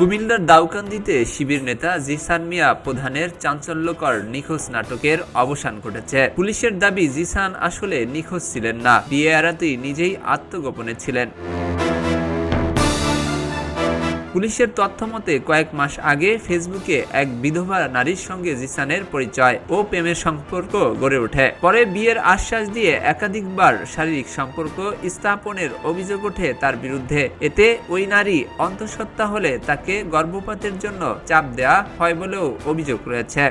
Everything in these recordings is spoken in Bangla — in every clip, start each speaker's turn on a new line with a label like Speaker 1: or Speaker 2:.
Speaker 1: কুমিল্লার দাউকান্দিতে শিবির নেতা জিসান মিয়া প্রধানের চাঞ্চল্যকর নিখোঁজ নাটকের অবসান ঘটেছে। পুলিশের দাবি, জিসান আসলে নিখোঁজ ছিলেন না, বিয়ে এড়াতেই নিজেই আত্মগোপনে ছিলেন। পুলিশের তথ্য মতে কয়েক মাস আগে ফেসবুকে এক বিধবা নারীর সঙ্গে জিসানের পরিচয় ও প্রেমের সম্পর্ক গড়ে ওঠে। পরে বিয়ের আশ্বাস দিয়ে একাধিকবার শারীরিক সম্পর্ক স্থাপনের অভিযোগ ওঠে তার বিরুদ্ধে। এতে ওই নারী অন্তঃসত্ত্বা হলে তাকে গর্ভপাতের জন্য চাপ দেওয়া হয় বলেও অভিযোগ রয়েছে।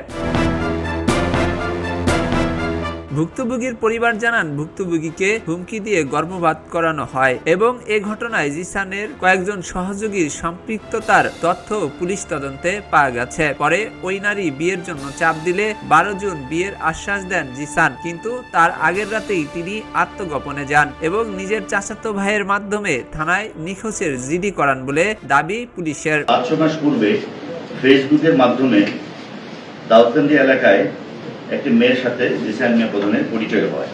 Speaker 1: ভুক্তভোগীর পরিবার জানান, ভুক্তভোগীকে হুমকি দিয়ে গর্ভপাত করানো হয় এবং এ ঘটনায় জিসানের কয়েকজন সহযোগীর সম্পৃক্ততার তথ্য পুলিশ তদন্তে পাওয়া গেছে। পরে ওই নারী বিয়ের জন্য চাপ দিলে 12 জুন বিয়ের আশ্বাস দেন জিসান, কিন্তু তার আগের রাতেই তিনি আত্মগোপনে যান এবং নিজের চাচাতো ভাইয়ের মাধ্যমে থানায় নিখোঁজের জিডি করান বলে দাবি পুলিশের।
Speaker 2: 5 মাস পূর্বে ফেসবুকের মাধ্যমে দাউদকান্দি এলাকায় একটি মেয়ের সাথে জিসান মিয়া প্রধানের পরিচয় হয়।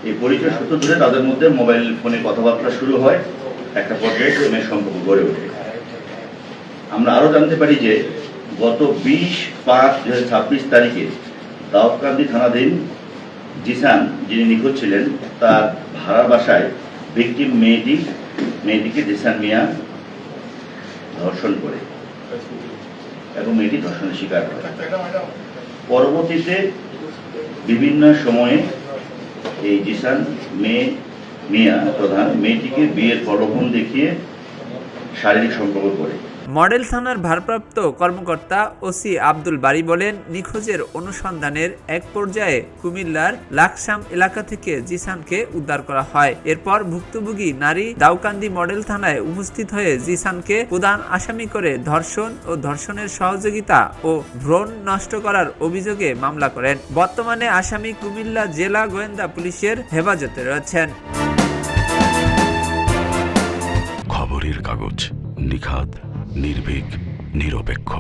Speaker 2: এই পরিচয় সূত্র ধরে তাদের মধ্যে মোবাইল ফোনে কথাবার্তা শুরু হয়, একটা পর্যায়ে প্রেমের সম্পর্ক গড়ে ওঠে। আমরা আরো জানতে পারি যে গত 20/5/2026 তারিখে দাউদকান্দি থানাধীন জিসান, যিনি নিখোঁজ ছিলেন, তার ভাড়া বাসায় ভিকটিম মেয়েটিকে জিসান মিয়া ধর্ষণ করে এবং মেয়েটি ধর্ষণের শিকার হয়। পরবর্তীতে বিভিন্ন সময়ে এই জিসান মিয়া প্রধান মেয়েটিকে বিয়ের প্রলোভন দেখিয়ে শারীরিক সম্পর্ক করে।
Speaker 1: মডেল থানার ভারপ্রাপ্ত কর্মকর্তা ওসি আব্দুল বারী বলেন, নিখোঁজের অনুসন্ধানের এক পর্যায়ে কুমিল্লার লাকসাম এলাকা থেকে জিসানকে উদ্ধার করা হয়। এরপর ভুক্তভোগী নারী দাউকান্দি মডেল থানায় উপস্থিত হয়ে জিসানকে প্রধান আসামি করে ধর্ষণ ও ধর্ষণের সহযোগিতা ও ভ্রূণ নষ্ট করার অভিযোগে মামলা করেন। বর্তমানে আসামি কুমিল্লা জেলা গোয়েন্দা পুলিশের হেফাজতে রয়েছেন।
Speaker 3: খবরের কাগজ, নিখাদ, নির্ভীক, নিরপেক্ষ।